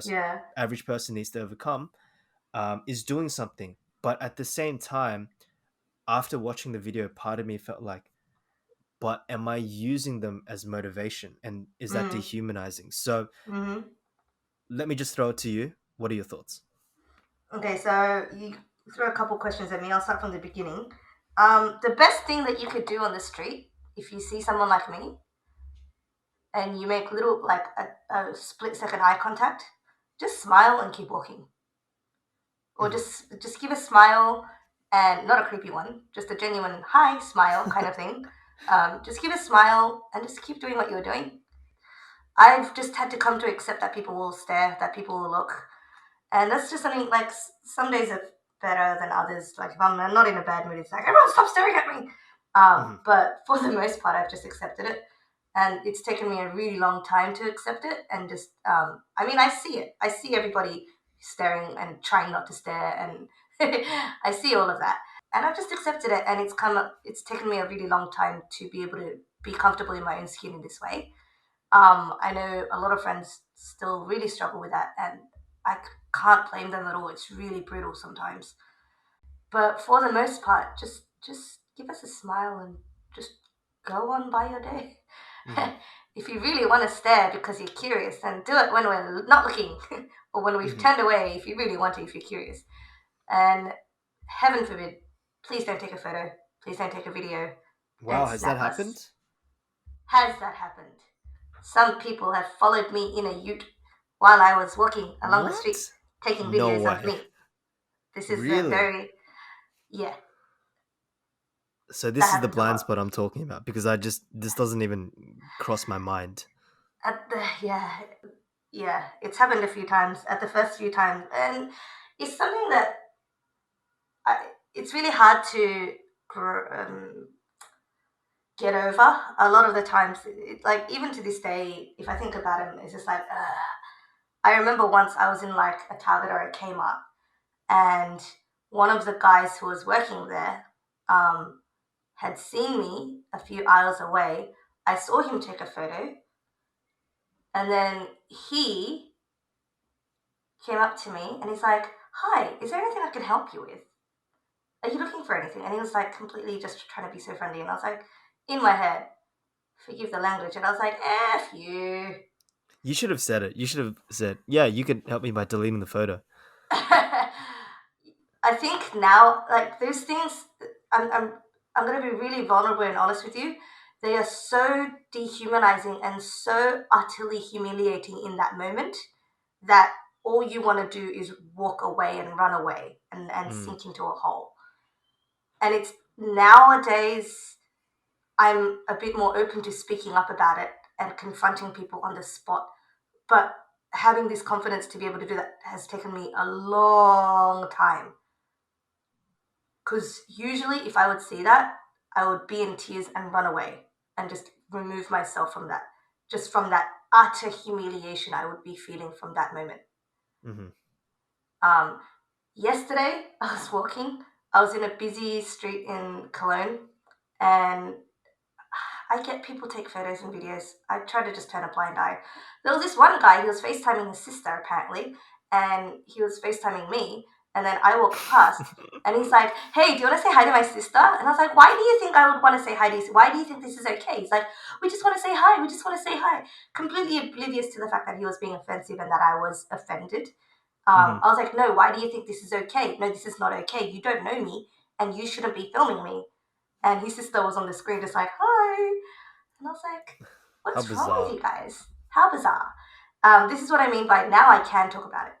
yeah. average person needs to overcome, is doing something. But at the same time, after watching the video, part of me felt like, but am I using them as motivation? And is that Mm, dehumanizing? So mm-hmm. let me just throw it to you. What are your thoughts? Okay, so you throw a couple questions at me. I'll start from the beginning. The best thing that you could do on the street, if you see someone like me, and you make little like a split second eye contact, just smile and keep walking, or Hmm. just give a smile, and not a creepy one, just a genuine hi smile kind of thing. Just give a smile and just keep doing what you're doing. I've just had to come to accept that people will stare, that people will look, and that's just something like some days are better than others. Like if I'm not in a bad mood, it's like everyone stop staring at me. Hmm. But for the most part, I've just accepted it, and it's taken me a really long time to accept it. And just, I mean, I see it. I see everybody staring and trying not to stare, and I see all of that, and I've just accepted it. And it's taken me a really long time to be able to be comfortable in my own skin in this way. I know a lot of friends still really struggle with that, and I can't blame them at all. It's really brutal sometimes. But for the most part, just give us a smile and just go on by your day. Hmm. If you really want to stare because you're curious, then do it when we're not looking or when we've Hmm. turned away if you really want to, if you're curious. And heaven forbid, please don't take a photo. Please don't take a video. Wow, Don't has that snap us. happened? Has that happened? Some people have followed me in a ute while I was walking along the street What? taking No videos of way. me. This is a Really? very, yeah, So that this is the happens a blind lot. spot I'm talking about because I just this doesn't even cross my mind. Yeah, yeah, it's happened a few times at the first few times. And it's something that it's really hard to get over. A lot of the times, like even to this day, if I think about it, it's just like, I remember once I was in like a Target or a Kmart, and one of the guys who was working there um, had seen me a few aisles away. I saw him take a photo, and then he came up to me and he's like, "Hi, is there anything I can help you with? Are you looking for anything?" And he was like completely just trying to be so friendly, and I was like, in my head, forgive the language, and I was like, "F you." You should have said it. You should have said, "Yeah, you can help me by deleting the photo." I think now, like those things, I'm, I'm, I'm going to be really vulnerable and honest with you. They are so dehumanizing and so utterly humiliating in that moment that all you want to do is walk away and run away and Mm. sink into a hole. And it's nowadays, I'm a bit more open to speaking up about it and confronting people on the spot. But having this confidence to be able to do that has taken me a long time. Because usually, if I would see that, I would be in tears and run away and just remove myself from that, just from that utter humiliation I would be feeling from that moment. Hmm. Um, Yesterday, I was walking, I was in a busy street in Cologne, and I get people take photos and videos. I try to just turn a blind eye. There was this one guy, he was FaceTiming his sister apparently, and he was FaceTiming me. And then I walked past, and he's like, "Hey, do you want to say hi to my sister?" And I was like, "Why do you think I would want to say hi to you? Why do you think this is okay?" He's like, "We just want to say hi. We just want to say hi." Completely oblivious to the fact that he was being offensive and that I was offended. Hmm. I was like, "No, why do you think this is okay? No, this is not okay. You don't know me, and you shouldn't be filming me." And his sister was on the screen just like, "Hi." And I was like, How what's wrong with bizarre. you guys? How bizarre. This is what I mean by now I can talk about it.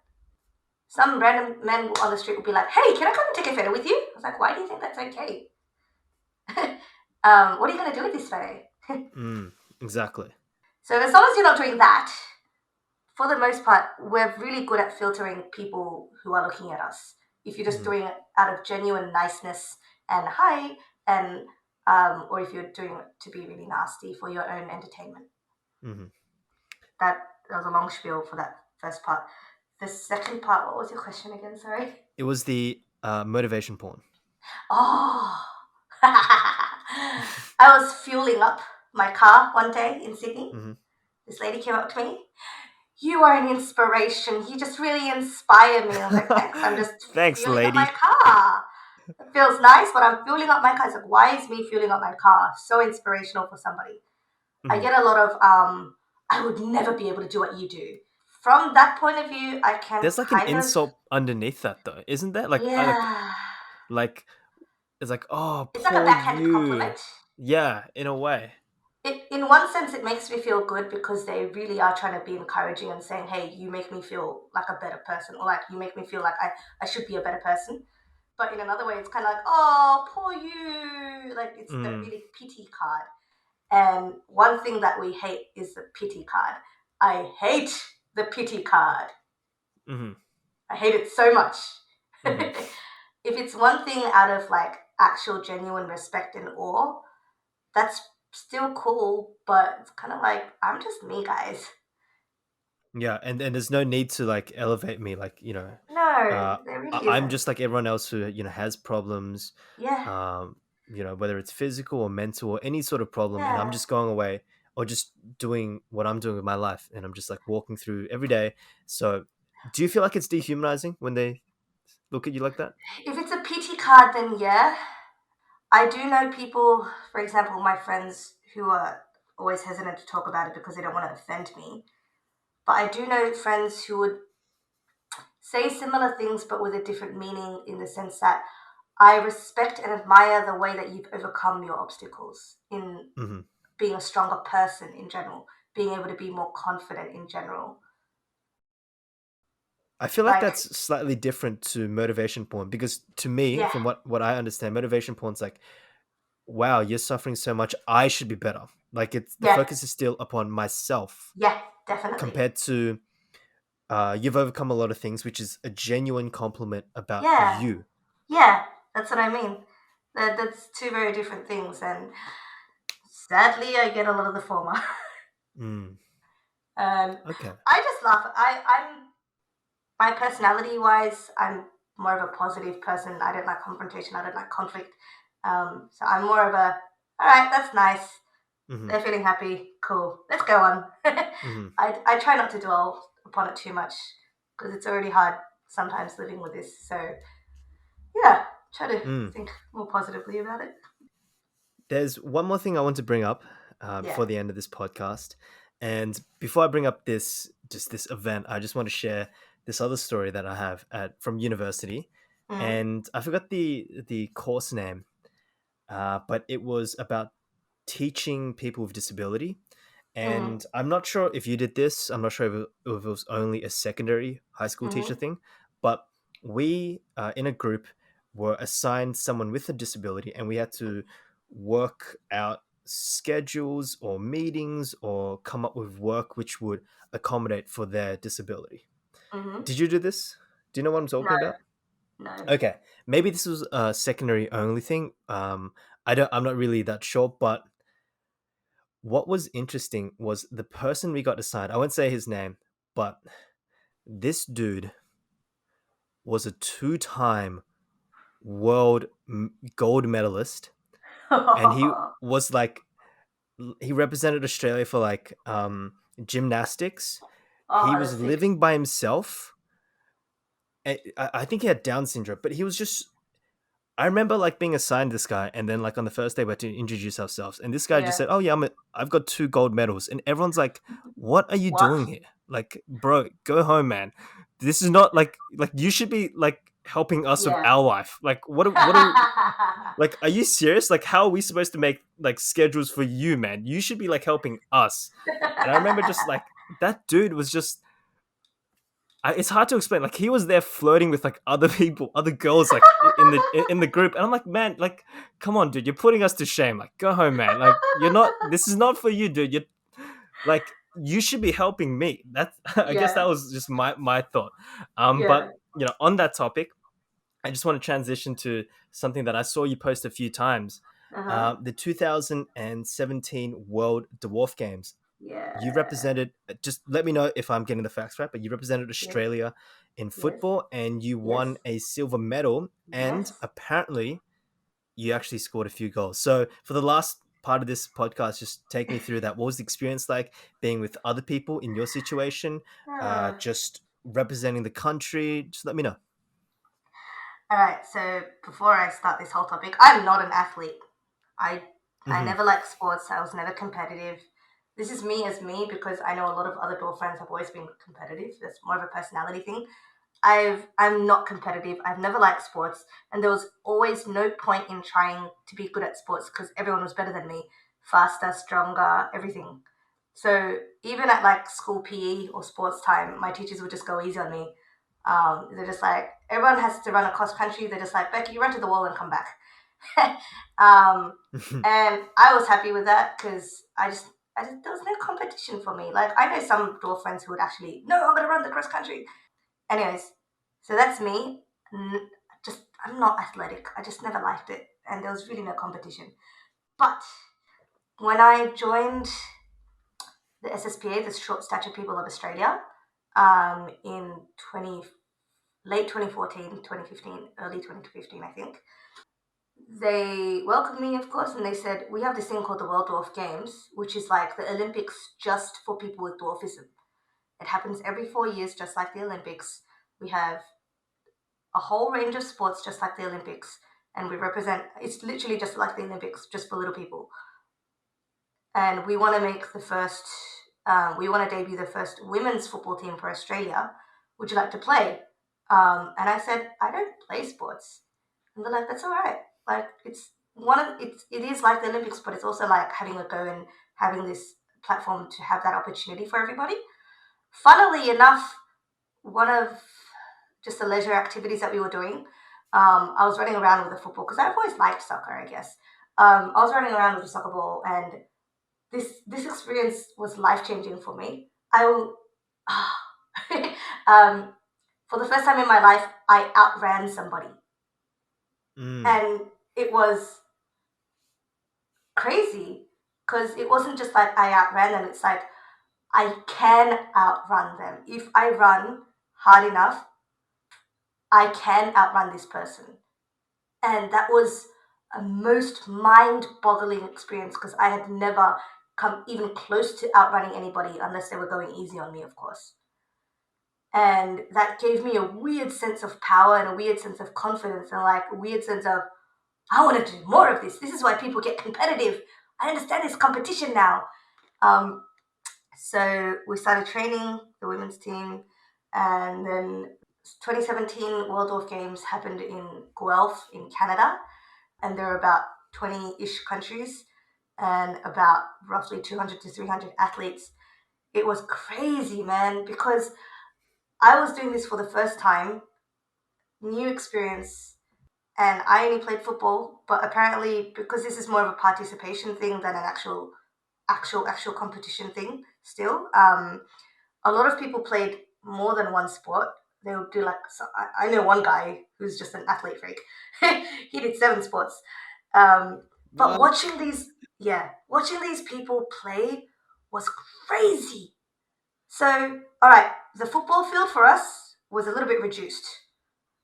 Some random men on the street will be like, "Hey, can I come and take a photo with you?" I was like, "Why do you think that's okay?" What are you going to do with this photo? Mm. Exactly. So as long as you're not doing that, for the most part, we're really good at filtering people who are looking at us. If you're just Hmm. doing it out of genuine niceness and hi, and or if you're doing it to be really nasty for your own entertainment. Hmm. That that was a long spiel for that first part. The second part, what was your question again? Sorry. It was the motivation porn. Oh, I was fueling up my car one day in Sydney. Hmm. This lady came up to me. "You are an inspiration. You just really inspire me." I was like, "Thanks. I'm just Thanks, fueling up my lady. car. It feels nice, but I'm fueling up my car." It's like, why is me fueling up my car so inspirational for somebody? I Hmm. get a lot of, I would never be able to do what you do. from that point of view, I can There's like an kind of, insult underneath that though, isn't there? Like I yeah. like it's like, oh, It's like a poor backhanded you. compliment. Yeah, in a way. In one sense, it makes me feel good because they really are trying to be encouraging and saying, hey, you make me feel like a better person, or like you make me feel like I should be a better person. But in another way, it's kind of like, oh, poor you. Like it's the Mm, really pity card. And one thing that we hate is the pity card. I hate the pity card. mm-hmm, I hate it so much. mm-hmm. If it's one thing out of like actual genuine respect and awe, that's still cool, but it's kind of like I'm just me, guys. Yeah, and there's no need to like elevate me, like No, uh, there really I'm isn't. just like everyone else who has problems, Yeah, um, whether it's physical or mental or any sort of problem, and I'm yeah. just going away or just doing what I'm doing with my life, and I'm just like walking through every day. So, do you feel like it's dehumanizing when they look at you like that? If it's a PT card, then yeah. I do know people, for example, my friends who are always hesitant to talk about it because they don't want to offend me. But I do know friends who would say similar things but with a different meaning in the sense that I respect and admire the way that you've overcome your obstacles in Hmm. being a stronger person in general, being able to be more confident in general. I feel like Like, that's slightly different to motivation porn because to me, yeah, from what I understand, motivation porn's like, wow, you're suffering so much, I should be better. Like it's the yeah, focus is still upon myself yeah, definitely. compared to you've overcome a lot of things, which is a genuine compliment about Yeah, you. yeah, that's what I mean. That's two very different things, and sadly, I get a lot of the former. Mm, okay. I just laugh. I'm my personality wise, I'm more of a positive person. I don't like confrontation. I don't like conflict. So I'm more of a, all right, that's nice. Hmm. They're feeling happy. Cool. Let's go on. Hmm. I try not to dwell upon it too much because it's already hard sometimes living with this. So yeah, try to Mm. think more positively about it. There's one more thing I want to bring up Yeah. before the end of this podcast, and before I bring up this event, I just want to share this other story that I have at from university, Mm-hmm. and I forgot the course name, but it was about teaching people with disability. Mm-hmm. And I'm not sure if you did this. I'm not sure if it was only a secondary high school teacher Mm-hmm. thing, but we in a group were assigned someone with a disability, and we had to work out schedules or meetings or come up with work which would accommodate for their disability. Mm-hmm. Did you do this? Do you know what I'm No, talking about? no. Okay, maybe this was a secondary only thing. I'm not really that sure, but what was interesting was the person we got assigned. I won't say his name, but this dude was a two-time world gold medalist, and he Oh, was like he represented Australia for like gymnastics. He was that's sick. living by himself. I think he had Down syndrome, but he was just I remember like being assigned this guy, and then like on the first day we had to introduce ourselves, and this guy just Yeah. said, "Oh yeah, I've got two gold medals," and everyone's like, "What are you What? doing here? Like, bro, go home, man. This is not like you should be like helping us with Yeah. our life. Like, what are like? Are you serious? Like, how are we supposed to make like schedules for you, man? You should be like helping us." And I remember just like that dude was just it's hard to explain. Like he was there flirting with like other people, other girls, like in the group, and I'm like, man, like, come on, dude, you're putting us to shame. Like, go home, man. Like, you're not. This is not for you, dude. You're like, you should be helping me. That's. I guess that Yeah. was just my thought. But Yeah. on that topic, I just want to transition to something that I saw you post a few times. Uh-huh. The 2017 World Dwarf Games, you Yeah. represented, just let me know if I'm getting the facts right, but you represented Yes. Australia in Yes. football and you Yes. won a silver medal, and Yes. apparently you actually scored a few goals. So for the last part of this podcast, just take me through that. What was the experience like being with other people in your situation, Ah. just representing the country? Just let me know. All right. So before I start this whole topic, I'm not an athlete. I I Hmm. never liked sports. I was never competitive. this is me as me because I know a lot of other dwarf friends have always been competitive. That's more of a personality thing. I'm not competitive. I've never liked sports, and there was always no point in trying to be good at sports because everyone was better than me, faster, stronger, everything. So even at like school PE or sports time, my teachers would just go easy on me. They're just like, everyone has to run across country. They're just like, Becky, you run to the wall and come back. um, and I was happy with that because there was no competition for me. Like I know some dwarf friends who would actually, no, I'm gonna run the cross country. Anyways, so that's me. Just I'm not athletic. I just never liked it, and there was really no competition. But when I joined the SSPA, the Short Stature People of Australia, in 20 late 2014, 2015, early 2015, I think. They welcomed me, of course, and they said, we have this thing called the World Dwarf Games, which is like the Olympics just for people with dwarfism. It happens every 4 years, just like the Olympics. We have a whole range of sports, just like the Olympics, and we represent, it's literally just like the Olympics, just for little people. And we want to make the first, we want to debut the first women's football team for Australia. Would you like to play? And I said, I don't play sports. And they're like, that's all right. Like it is like the Olympics, but it's also like having a go and having this platform to have that opportunity for everybody. Funnily enough, one of just the leisure activities that we were doing, I was running around with a football because I've always liked soccer, I guess. I was running around with a soccer ball, and this experience was life changing for me. I will, um, for the first time in my life, I outran somebody, Mm. and it was crazy because it wasn't just like I outran them. It's like I can outrun them if I run hard enough. I can outrun this person, and that was a most mind-boggling experience because I had never come even close to outrunning anybody unless they were going easy on me, of course. And that gave me a weird sense of power and a weird sense of confidence and like a weird sense of I want to do more of this. This is why people get competitive. I understand this competition now. Um, so we started training the women's team, and then 2017 World Dwarf Games happened in Guelph in Canada, and there are about 20-ish countries and about roughly 200 to 300 athletes. It was crazy, man, because I was doing this for the first time, new experience, and I only played football, but apparently because this is more of a participation thing than an actual competition thing still, a lot of people played more than one sport. They would do like, so I know one guy who's just an athlete freak. He did 7 sports. Um, but What? watching these people play was crazy. So, all right, the football field for us was a little bit reduced.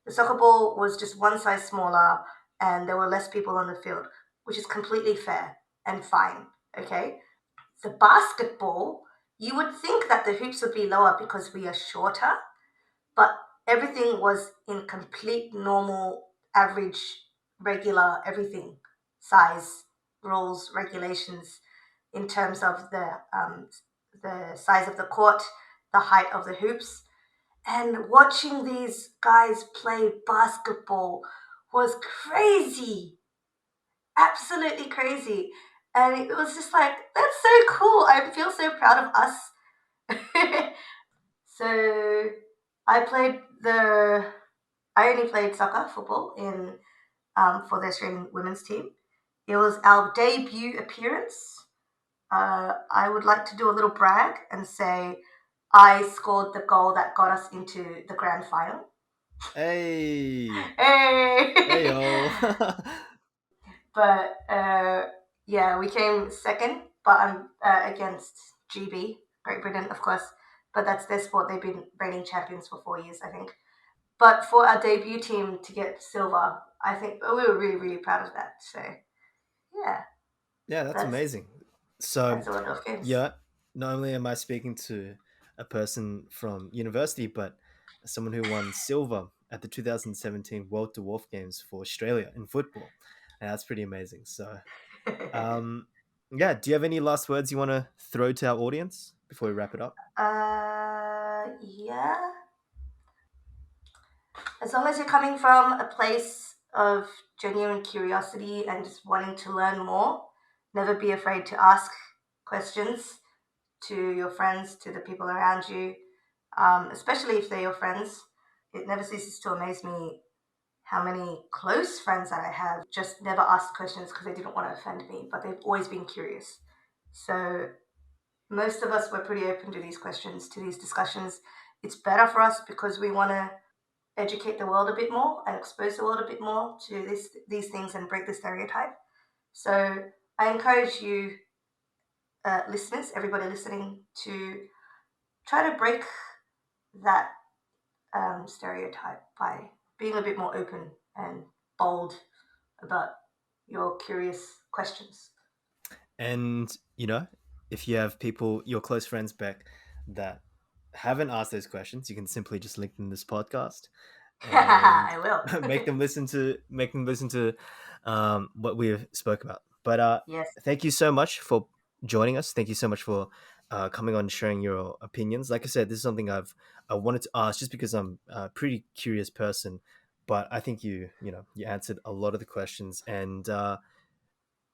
The soccer ball was just one size smaller, and there were less people on the field, which is completely fair and fine. Okay, the basketball, you would think that the hoops would be lower because we are shorter, but everything was in complete normal, average, regular, everything size, rules, regulations in terms of the size of the court, the height of the hoops. And watching these guys play basketball was crazy, absolutely crazy. And it was just like, that's so cool. I feel so proud of us. So I played the. I only played soccer, football in for the Australian women's team. It was our debut appearance. I would like to do a little brag and say I scored the goal that got us into the grand final. Hey. Hey Hey! yo. But yeah, we came second, but I'm against GB, Great Britain, of course. But that's their sport. They've been reigning champions for 4 years, I think. But for our debut team to get silver, I think we were really, really proud of that. So yeah, Yeah, that's that's amazing. So, that's a lot of games. yeah, not only am I speaking to a person from university, but someone who won silver at the 2017 World Dwarf Games for Australia in football. And that's pretty amazing. So, um, Yeah, do you have any last words you want to throw to our audience before we wrap it up? Yeah. As long as you're coming from a place of genuine curiosity and just wanting to learn more, never be afraid to ask questions to your friends, to the people around you, especially if they're your friends. It never ceases to amaze me how many close friends that I have just never asked questions because they didn't want to offend me, but they've always been curious. So most of us were pretty open to these questions, to these discussions. It's better for us because we want to educate the world a bit more and expose the world a bit more to these things and break the stereotype. So I encourage you, listeners, everybody listening, to try to break that stereotype by being a bit more open and bold about your curious questions. And, if you have people, your close friends, Beck, that haven't asked those questions, you can simply just link them this podcast and I will. make them listen to what we've spoke about. But Yes. thank you so much for joining us. Thank you so much for coming on and sharing your opinions. Like I said, this is something I wanted to ask just because I'm a pretty curious person. But I think you answered a lot of the questions, and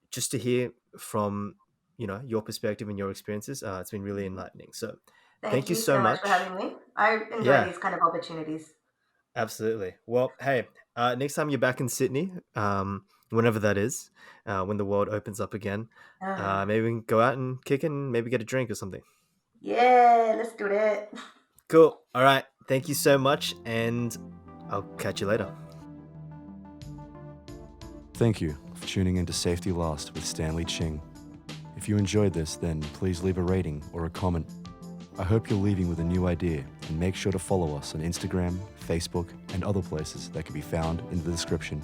just to hear from your perspective and your experiences, it's been really Mhm. enlightening. So thank Thank you you so so much for much. having me. I enjoy Yeah, these kind of opportunities. absolutely. Well, hey, next time you're back in Sydney, whenever that is, when the world opens up again, Uh, maybe we can go out and kick it and maybe get a drink or something. yeah, let's do that. Cool. All right. Thank you so much, and I'll catch you later. Thank you for tuning into Safety Last with Stanley Ching. If you enjoyed this, then please leave a rating or a comment. I hope you're leaving with a new idea, and make sure to follow us on Instagram, Facebook, and other places that can be found in the description.